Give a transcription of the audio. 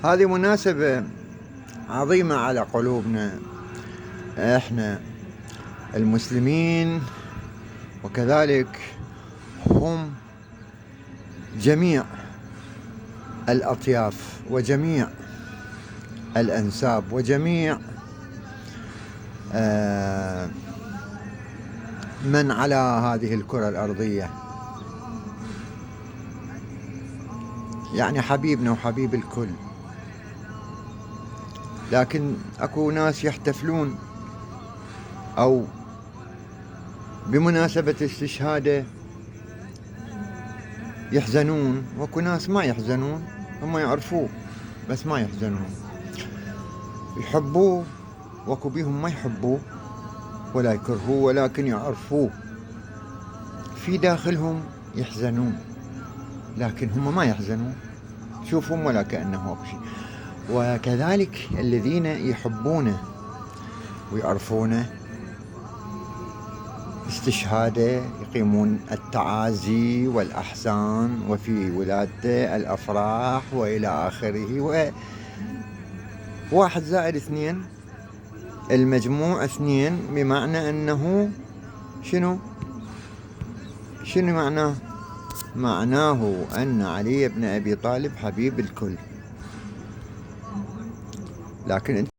هذه مناسبة عظيمة على قلوبنا احنا المسلمين، وكذلك هم جميع الأطياف وجميع الأنساب وجميع من على هذه الكرة الأرضية، يعني حبيبنا وحبيب الكل. لكن اكو ناس يحتفلون او بمناسبة استشهاده يحزنون، واكو ناس ما يحزنون، هم يعرفوه بس ما يحزنون، يحبوه، واكو بيهم ما يحبوه ولا يكرهوه ولكن يعرفوه، في داخلهم يحزنون لكن هم ما يحزنون، شوفهم ولا كأنه شيء. وكذلك الذين يحبونه ويعرفونه استشهاده يقيمون التعازي والأحزان، وفي ولادته الأفراح وإلى آخره. واحد زائد اثنين المجموع 2، بمعنى أنه شنو معناه؟ معناه أن علي بن أبي طالب حبيب الكل. لكن